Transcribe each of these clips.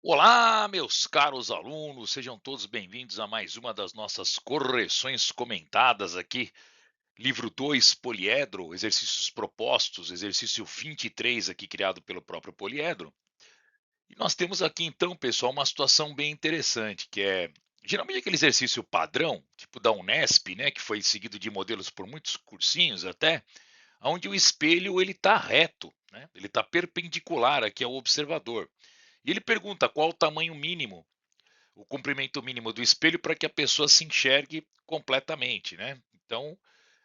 Olá, meus caros alunos, sejam todos bem-vindos a mais uma das nossas correções comentadas aqui. Livro 2, Poliedro, exercícios propostos, exercício 23 aqui criado pelo próprio Poliedro. E nós temos aqui então, pessoal, uma situação bem interessante, que é geralmente aquele exercício padrão, tipo da Unesp, né, que foi seguido de modelos por muitos cursinhos até, onde o espelho ele está reto, né? Ele está perpendicular aqui ao observador. E ele pergunta qual o tamanho mínimo, o comprimento mínimo do espelho para que a pessoa se enxergue completamente, né? Então,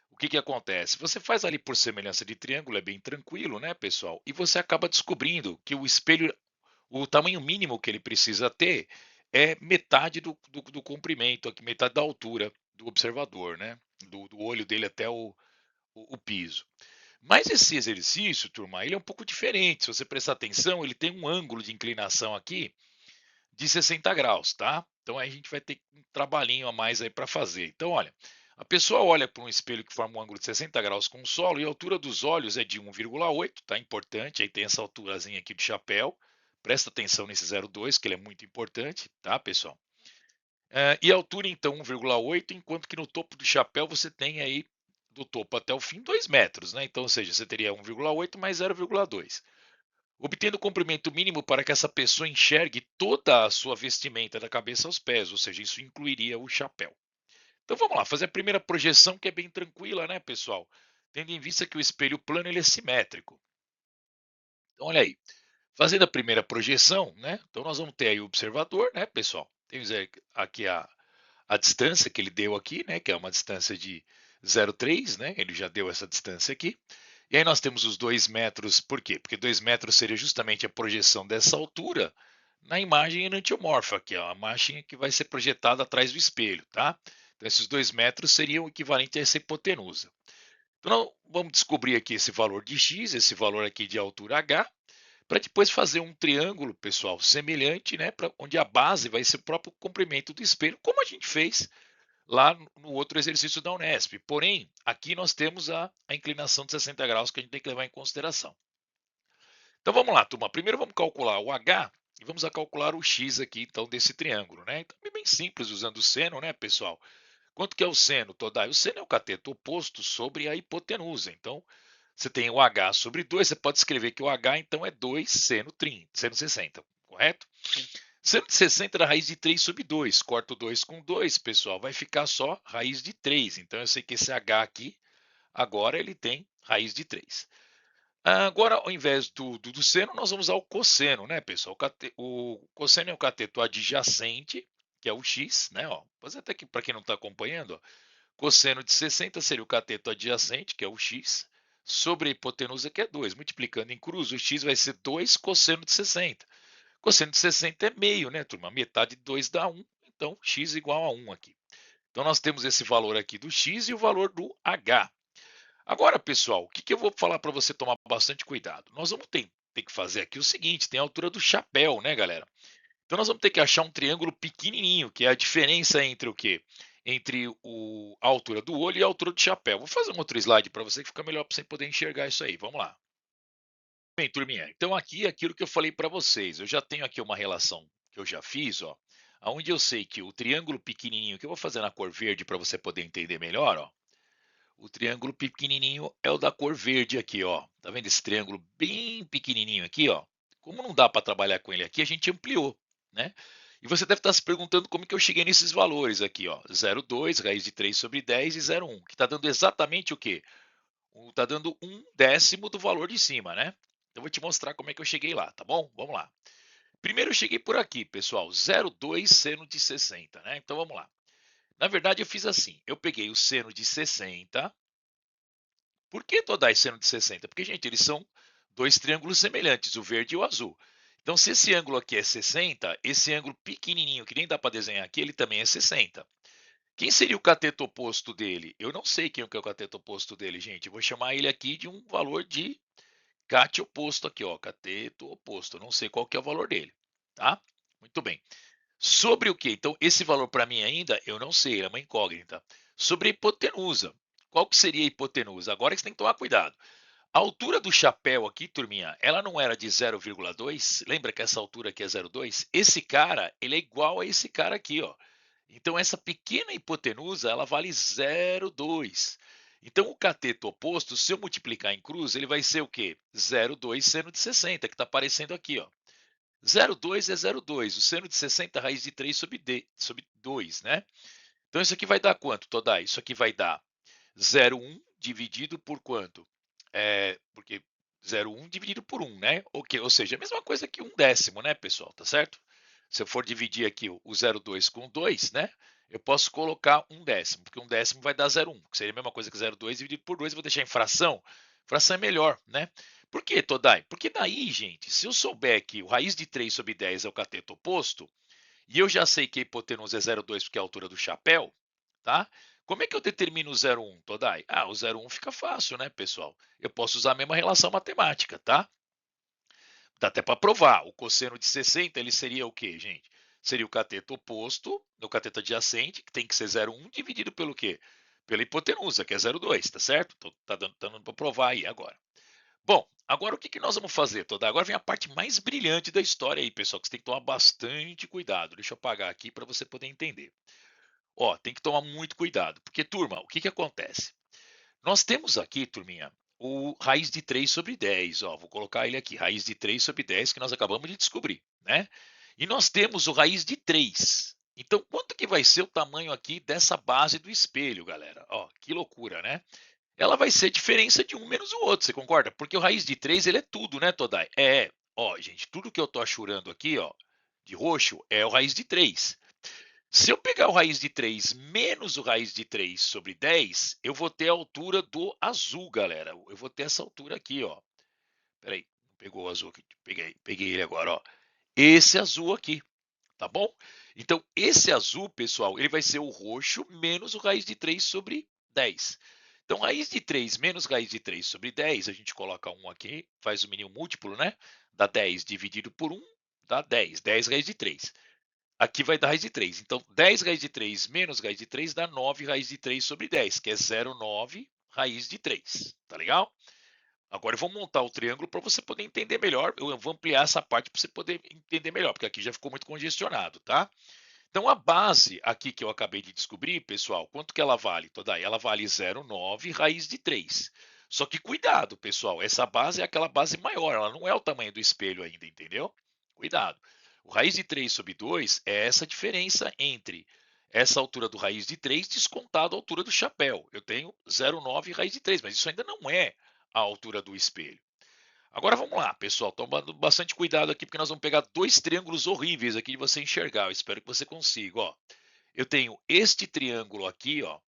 o que que acontece? Você faz ali por semelhança de triângulo, é bem tranquilo, né, pessoal? E você acaba descobrindo que o espelho, o tamanho mínimo que ele precisa ter é metade do comprimento, aqui, metade da altura do observador, né? Do olho dele até o piso. Mas esse exercício, turma, ele é um pouco diferente. Se você prestar atenção, ele tem um ângulo de inclinação aqui de 60 graus, tá? Então aí a gente vai ter um trabalhinho a mais aí para fazer. Então, olha, a pessoa olha para um espelho que forma um ângulo de 60 graus com o solo e a altura dos olhos é de 1,8, tá? Importante, aí tem essa alturazinha aqui de chapéu. Presta atenção nesse 0,2, que ele é muito importante, tá, pessoal? E a altura, então, 1,8, enquanto que no topo do chapéu você tem aí, do topo até o fim, 2 metros, né? Então, ou seja, você teria 1,8 mais 0,2. Obtendo o comprimento mínimo para que essa pessoa enxergue toda a sua vestimenta da cabeça aos pés, ou seja, isso incluiria o chapéu. Então vamos lá, fazer a primeira projeção que é bem tranquila, né, pessoal? Tendo em vista que o espelho plano ele é simétrico. Então olha aí, fazendo a primeira projeção, né? Então nós vamos ter aí o observador, né, pessoal? Temos aqui a distância que ele deu aqui, né, que é uma distância de 0,3, né? Ele já deu essa distância aqui. E aí nós temos os 2 metros, por quê? Porque 2 metros seria justamente a projeção dessa altura na imagem enantiomorfa, que é a imagem que vai ser projetada atrás do espelho, tá? Então esses 2 metros seriam o equivalente a essa hipotenusa. Então vamos descobrir aqui esse valor de x, esse valor aqui de altura h, para depois fazer um triângulo, pessoal, semelhante, né, para onde a base vai ser o próprio comprimento do espelho, como a gente fez lá no outro exercício da Unesp. Porém, aqui nós temos a inclinação de 60 graus que a gente tem que levar em consideração. Então vamos lá, turma. Primeiro vamos calcular o H e vamos a calcular o X aqui, então, desse triângulo, né? Então é bem simples usando o seno, né, pessoal? Quanto que é o seno, Todai? O seno é o cateto oposto sobre a hipotenusa. Então, você tem o H sobre 2, você pode escrever que o H, então, é 2 seno 30, seno 60, correto? Seno de 60 da raiz de 3 sobre 2. Corto 2 com 2, pessoal, vai ficar só raiz de 3. Então, eu sei que esse H aqui, agora ele tem raiz de 3. Agora, ao invés do seno, nós vamos ao cosseno, né, pessoal? O cosseno é o cateto adjacente, que é o x, né? Ó, fazer até que para quem não está acompanhando, ó, cosseno de 60 seria o cateto adjacente, que é o x, sobre a hipotenusa, que é 2. Multiplicando em cruz, o x vai ser 2 cosseno de 60. Cosseno de 60 é meio, né, turma? Metade de 2 dá 1, então x igual a 1 aqui. Então nós temos esse valor aqui do x e o valor do h. Agora, pessoal, o que, que eu vou falar para você tomar bastante cuidado? Nós vamos ter que fazer aqui o seguinte, tem a altura do chapéu, né, galera? Então nós vamos ter que achar um triângulo pequenininho, que é a diferença entre o quê? Entre a altura do olho e a altura do chapéu. Vou fazer um outro slide para você que fica melhor para você poder enxergar isso aí. Vamos lá. Bem, turminha, então aqui é aquilo que eu falei para vocês. Eu já tenho aqui uma relação que eu já fiz, ó, onde eu sei que o triângulo pequenininho, que eu vou fazer na cor verde para você poder entender melhor, ó. O triângulo pequenininho é o da cor verde aqui, ó. Tá vendo esse triângulo bem pequenininho aqui, ó? Como não dá para trabalhar com ele aqui, a gente ampliou, né? E você deve estar se perguntando como que eu cheguei nesses valores aqui, ó. 0,2, raiz de 3 sobre 10 e 0,1, que está dando exatamente o quê? Está dando 1/10 do valor de cima, né? Então, eu vou te mostrar como é que eu cheguei lá, tá bom? Vamos lá. Primeiro eu cheguei por aqui, pessoal, 0,2 seno de 60, né? Então, vamos lá. Na verdade, eu fiz assim. Eu peguei o seno de 60. Por que Todai seno de 60? Porque, gente, eles são dois triângulos semelhantes, o verde e o azul. Então, se esse ângulo aqui é 60, esse ângulo pequenininho, que nem dá para desenhar aqui, ele também é 60. Quem seria o cateto oposto dele? Eu não sei quem é o cateto oposto dele, gente. Eu vou chamar ele aqui de um valor de cat oposto aqui, ó, cateto oposto. Eu não sei qual que é o valor dele, tá? Muito bem. Sobre o que? Então, esse valor para mim ainda, eu não sei, é uma incógnita. Sobre a hipotenusa. Qual que seria a hipotenusa? Agora que você tem que tomar cuidado. A altura do chapéu aqui, turminha, ela não era de 0,2? Lembra que essa altura aqui é 0,2? Esse cara, ele é igual a esse cara aqui, ó. Então essa pequena hipotenusa, ela vale 0,2. Então o cateto oposto, se eu multiplicar em cruz, ele vai ser o quê? 0,2 seno de 60, que está aparecendo aqui, ó. 0,2 é 0,2. O seno de 60 raiz de 3 sobre 2, né? Então isso aqui vai dar quanto, Todai? Isso aqui vai dar 0,1 dividido por quanto? Porque 0,1 dividido por 1, né? Ou seja, a mesma coisa que 1/10, né, pessoal? Tá certo? Se eu for dividir aqui o 0,2 com 2, né? Eu posso colocar 1/10, porque 1/10 vai dar 0,1, que seria a mesma coisa que 0,2 dividido por 2. Eu vou deixar em fração. Fração é melhor, né? Por que, Todai? Porque daí, gente, se eu souber que o raiz de 3 sobre 10 é o cateto oposto, e eu já sei que a hipotenusa é 0,2 porque é a altura do chapéu, tá? Como é que eu determino o 0,1, Todai? Ah, o 0,1 fica fácil, né, pessoal? Eu posso usar a mesma relação matemática, tá? Dá até para provar. O cosseno de 60, ele seria o quê, gente? Seria o cateto oposto no cateto adjacente, que tem que ser 0,1, dividido pelo quê? Pela hipotenusa, que é 0,2, tá certo? Então, tá dando para provar aí agora. Bom, agora o que nós vamos fazer, Todai? Agora vem a parte mais brilhante da história aí, pessoal, que você tem que tomar bastante cuidado. Deixa eu apagar aqui para você poder entender. Ó, tem que tomar muito cuidado, porque, turma, o que acontece? Nós temos aqui, turminha, o raiz de 3 sobre 10. Ó, vou colocar ele aqui, raiz de 3 sobre 10, que nós acabamos de descobrir, né? E nós temos o raiz de 3. Então, quanto que vai ser o tamanho aqui dessa base do espelho, galera? Ó, que loucura, né? Ela vai ser diferença de um menos o outro, você concorda? Porque o raiz de 3, ele é tudo, né, Todai? Ó, gente, tudo que eu tô achurando aqui, ó, de roxo, é o raiz de 3. Se eu pegar o raiz de 3 menos o raiz de 3 sobre 10, eu vou ter a altura do azul, galera. Eu vou ter essa altura aqui, ó. Peraí, pegou o azul aqui. Peguei ele agora, ó. Esse azul aqui, tá bom? Então, esse azul, pessoal, ele vai ser o roxo menos o raiz de 3 sobre 10. Então, raiz de 3 menos raiz de 3 sobre 10, a gente coloca 1 aqui, faz o mínimo múltiplo, né? Dá 10 dividido por 1, dá 10. 10 raiz de 3. Aqui vai dar raiz de 3. Então, 10 raiz de 3 menos raiz de 3 dá 9 raiz de 3 sobre 10, que é 0,9 raiz de 3. Tá legal? Agora eu vou montar o triângulo para você poder entender melhor. Eu vou ampliar essa parte para você poder entender melhor, porque aqui já ficou muito congestionado, tá? Então, a base aqui que eu acabei de descobrir, pessoal, quanto que ela vale? Toda ela vale 0,9 raiz de 3. Só que cuidado, pessoal, essa base é aquela base maior, ela não é o tamanho do espelho ainda, entendeu? Cuidado. O raiz de 3 sobre 2 é essa diferença entre essa altura do raiz de 3 descontado a altura do chapéu. Eu tenho 0,9 raiz de 3, mas isso ainda não é a altura do espelho. Agora vamos lá, pessoal, tomando bastante cuidado aqui, porque nós vamos pegar dois triângulos horríveis aqui de você enxergar. Eu espero que você consiga, ó. Eu tenho este triângulo aqui, ó.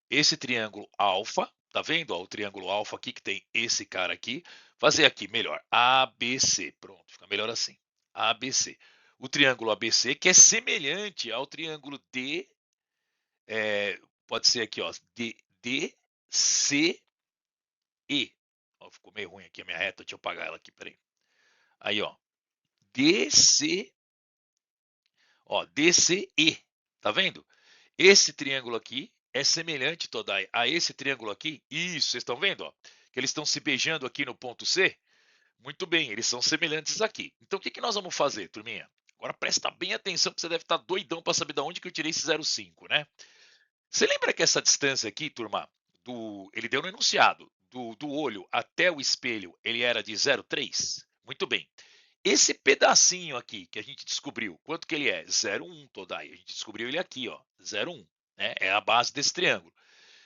Esse triângulo alfa, tá vendo? Ó, o triângulo alfa aqui que tem esse cara aqui. Fazer aqui melhor, ABC. Pronto, fica melhor assim. ABC. O triângulo ABC, que é semelhante ao triângulo D, pode ser aqui, ó, DCE. Ó, ficou meio ruim aqui a minha reta, deixa eu apagar ela aqui, peraí. Aí, ó, DC, ó, DCE, tá vendo? Esse triângulo aqui é semelhante, Todai, a esse triângulo aqui. Isso, vocês estão vendo, ó? Que eles estão se beijando aqui no ponto C? Muito bem, eles são semelhantes aqui. Então, o que nós vamos fazer, turminha? Agora presta bem atenção, porque você deve estar doidão para saber de onde que eu tirei esse 0,5, né? Você lembra que essa distância aqui, turma, ele deu no enunciado, do olho até o espelho, ele era de 0,3? Muito bem. Esse pedacinho aqui que a gente descobriu, quanto que ele é? 0,1, Todai. A gente descobriu ele aqui, ó, 0,1, né? É a base desse triângulo.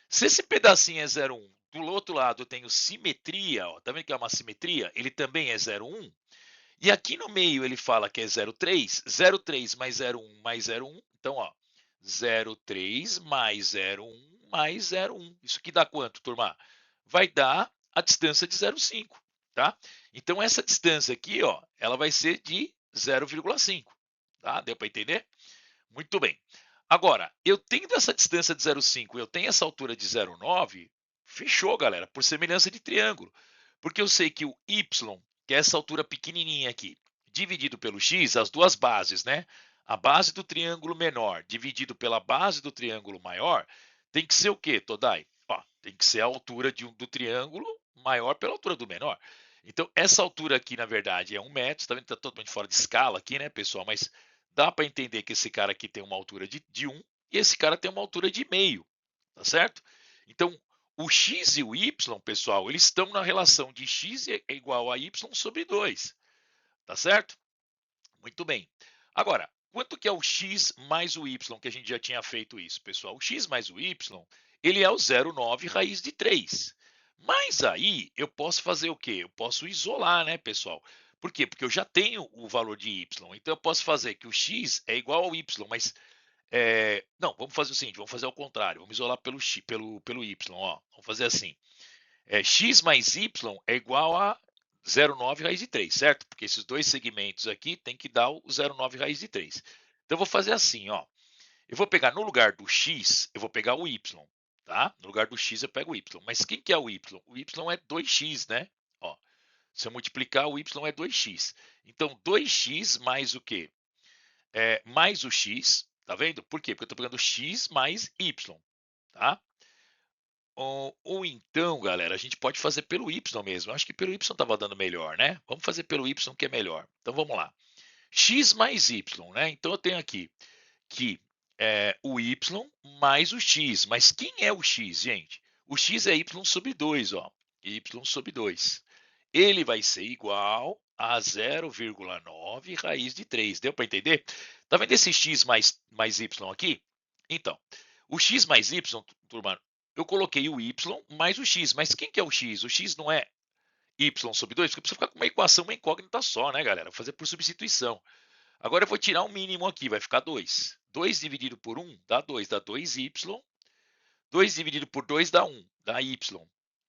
Se esse pedacinho é 0,1, do outro lado eu tenho simetria, ó, tá vendo que é uma simetria? Ele também é 0,1. E aqui no meio ele fala que é 0,3, 0,3 mais 0,1 mais 0,1. Então, ó, 0,3 mais 0,1 mais 0,1. Isso aqui dá quanto, turma? Vai dar a distância de 0,5, tá? Então, essa distância aqui, ó, ela vai ser de 0,5, tá? Deu para entender? Muito bem. Agora, eu tendo essa distância de 0,5, eu tenho essa altura de 0,9, fechou, galera, por semelhança de triângulo. Porque eu sei que o y, que é essa altura pequenininha aqui, dividido pelo x, as duas bases, né? A base do triângulo menor dividido pela base do triângulo maior, tem que ser o quê, Todai? Ó, tem que ser a altura do triângulo maior pela altura do menor. Então, essa altura aqui, na verdade, é 1 metro. Você tá vendo que tá totalmente fora de escala aqui, né, pessoal? Mas dá para entender que esse cara aqui tem uma altura de 1 e esse cara tem uma altura de meio, tá certo? Então, o x e o y, pessoal, eles estão na relação de x é igual a y sobre 2, tá certo? Muito bem. Agora, quanto que é o x mais o y, que a gente já tinha feito isso, pessoal? O x mais o y, ele é o 0,9 raiz de 3. Mas aí, eu posso fazer o quê? Eu posso isolar, né, pessoal? Por quê? Porque eu já tenho o valor de y. Então, eu posso fazer que o x é igual ao y, mas... não, vamos fazer o seguinte, vamos fazer ao contrário. Vamos isolar pelo y, ó. Vamos fazer assim. X mais y é igual a 0,9 raiz de 3, certo? Porque esses dois segmentos aqui tem que dar o 0,9 raiz de 3. Então, eu vou fazer assim, ó. Eu vou pegar no lugar do x, eu vou pegar o y, tá? No lugar do x eu pego o y. Mas quem que é o y? O y é 2x, né? Ó, se eu multiplicar, o y é 2x. Então, 2x mais o quê? Mais o x, tá vendo? Por quê? Porque eu estou pegando x mais y, tá? Ou então, galera, a gente pode fazer pelo y mesmo. Eu acho que pelo y estava dando melhor, né? Vamos fazer pelo y que é melhor. Então, vamos lá. X mais y, né? Então, eu tenho aqui que o y mais o x. Mas quem é o x, gente? O x é y sobre 2, ó. Y sobre 2. Ele vai ser igual a 0,9 raiz de 3. Deu para entender? Tá vendo esse x mais y aqui? Então, o x mais y, turma, eu coloquei o y mais o x. Mas quem que é o x? O x não é y sobre 2? Porque precisa ficar com uma equação, uma incógnita só, né, galera? Vou fazer por substituição. Agora eu vou tirar um mínimo aqui, vai ficar 2. 2 dividido por 1 dá 2, dá 2y. 2 dividido por 2 dá 1, dá y.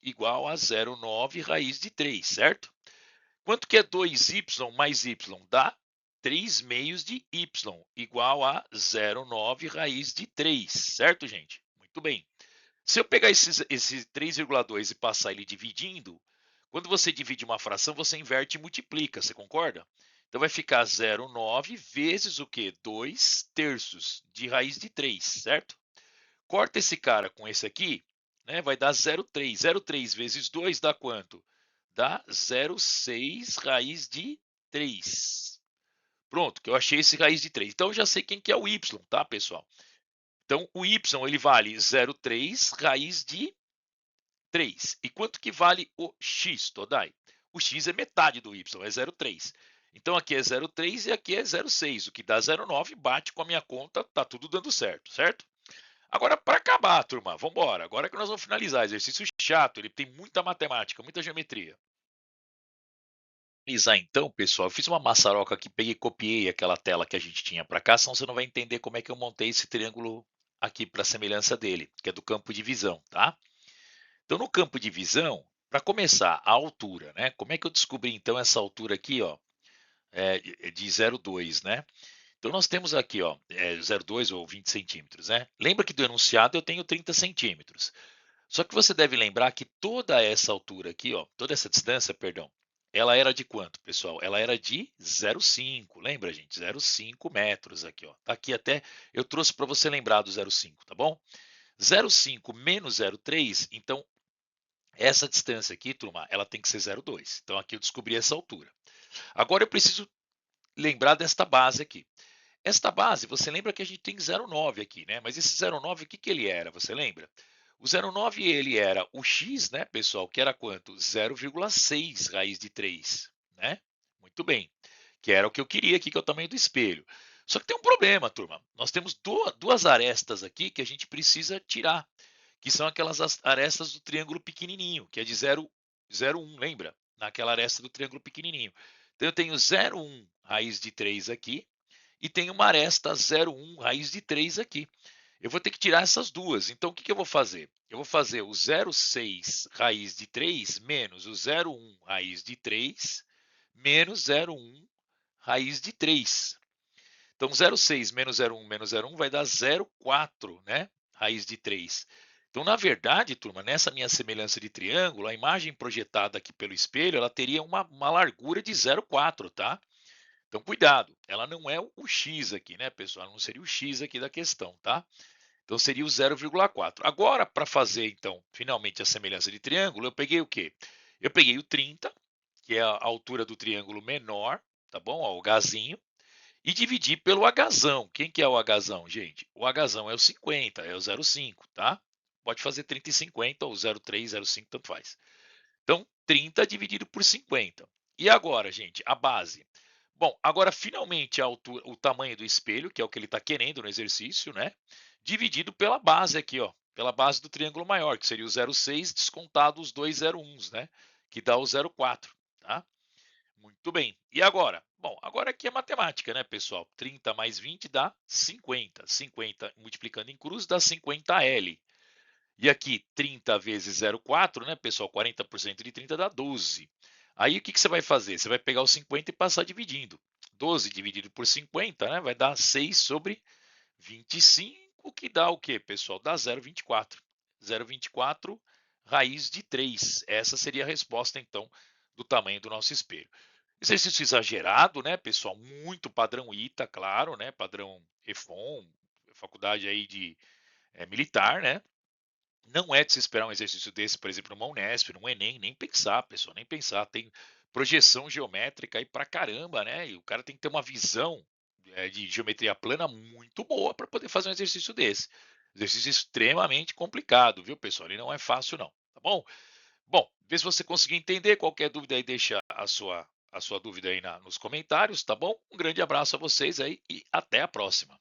Igual a 0,9 raiz de 3, certo? Quanto que é 2y mais y? Dá 3 meios de y, igual a 0,9 raiz de 3, certo, gente? Muito bem. Se eu pegar esse 3,2 e passar ele dividindo, quando você divide uma fração, você inverte e multiplica, você concorda? Então vai ficar 0,9 vezes o quê? 2 terços de raiz de 3, certo? Corta esse cara com esse aqui, né? Vai dar 0,3. 0,3 vezes 2 dá quanto? Dá 0,6 raiz de 3. Pronto, que eu achei esse raiz de 3. Então eu já sei quem que é o y, tá, pessoal? Então o y ele vale 0,3 raiz de 3. E quanto que vale o x, Todai? O x é metade do y, é 0,3. Então aqui é 0,3 e aqui é 0,6, o que dá 0,9, bate com a minha conta, tá tudo dando certo, certo? Agora, para acabar, turma, vamos embora. Agora que nós vamos finalizar. Exercício chato, ele tem muita matemática, muita geometria. Finalizar então, pessoal, eu fiz uma maçaroca aqui, peguei e copiei aquela tela que a gente tinha para cá, senão você não vai entender como é que eu montei esse triângulo aqui para semelhança dele, que é do campo de visão, tá? Então, no campo de visão, para começar, a altura, né? Como é que eu descobri, então, essa altura aqui, ó, de 0,2, né? Então, nós temos aqui, ó, 0,2 ou 20 centímetros, né? Lembra que do enunciado eu tenho 30 centímetros. Só que você deve lembrar que toda essa altura aqui, ó, toda essa distância, perdão, ela era de quanto, pessoal? Ela era de 0,5, lembra, gente? 0,5 metros aqui, ó. Tá aqui até, eu trouxe para você lembrar do 0,5, tá bom? 0,5 menos 0,3, então essa distância aqui, turma, ela tem que ser 0,2. Então aqui eu descobri essa altura. Agora eu preciso lembrar desta base aqui. Esta base, você lembra que a gente tem 0,9 aqui, né? Mas esse 0,9, o que que ele era? Você lembra? O 0,9 ele era o x, né, pessoal, que era quanto? 0,6 raiz de 3, né? Muito bem. Que era o que eu queria aqui, que é o tamanho do espelho. Só que tem um problema, turma. Nós temos duas arestas aqui que a gente precisa tirar, que são aquelas arestas do triângulo pequenininho, que é de 0,1, lembra? Naquela aresta do triângulo pequenininho. Então eu tenho 0,1 raiz de 3 aqui e tenho uma aresta 0,1 raiz de 3 aqui. Eu vou ter que tirar essas duas. Então o que eu vou fazer? Eu vou fazer o 0,6 raiz de 3 menos o 0,1 raiz de 3 menos 0,1 raiz de 3. Então 0,6 menos 0,1 menos 0,1 vai dar 0,4, né? Raiz de 3. Então, na verdade, turma, nessa minha semelhança de triângulo, a imagem projetada aqui pelo espelho, ela teria uma largura de 0,4, tá? Então, cuidado, ela não é o x aqui, né, pessoal? Ela não seria o x aqui da questão, tá? Então seria o 0,4. Agora, para fazer então, finalmente a semelhança de triângulo, eu peguei o quê? Eu peguei o 30, que é a altura do triângulo menor, tá bom? Ó, o Hzinho, e dividi pelo Hzão. Quem que é o Hzão, gente? O Hzão é o 50, é o 0,5, tá? Pode fazer 30 e 50 ou 0,3, 0,5, tanto faz. Então, 30 dividido por 50. E agora, gente, a base. Bom, agora finalmente a altura, o tamanho do espelho, que é o que ele está querendo no exercício, né? Dividido pela base aqui, ó, pela base do triângulo maior, que seria o 0,6 descontado os dois 0,1s, né? Que dá o 0,4, tá? Muito bem. E agora? Bom, agora aqui é matemática, né, pessoal? 30 mais 20 dá 50. 50 multiplicando em cruz dá 50L. E aqui 30 vezes 0,4, né, pessoal? 40% de 30 dá 12. Aí o que você vai fazer? Você vai pegar o 50 e passar dividindo. 12 dividido por 50, né, vai dar 6 sobre 25, que dá o quê, pessoal? Dá 0,24. 0,24 raiz de 3. Essa seria a resposta, então, do tamanho do nosso espelho. Exercício exagerado, né, pessoal? Muito padrão ITA, claro, né? Padrão EFON, faculdade aí de militar, né? Não é de se esperar um exercício desse, por exemplo, numa Unesp, num Enem, nem pensar, pessoal, nem pensar. Tem projeção geométrica aí pra caramba, né? E o cara tem que ter uma visão de geometria plana muito boa para poder fazer um exercício desse. Exercício extremamente complicado, viu, pessoal? Ele não é fácil, não, tá bom? Bom, vê se você conseguiu entender. Qualquer dúvida aí, deixa a sua dúvida aí nos comentários, tá bom? Um grande abraço a vocês aí e até a próxima.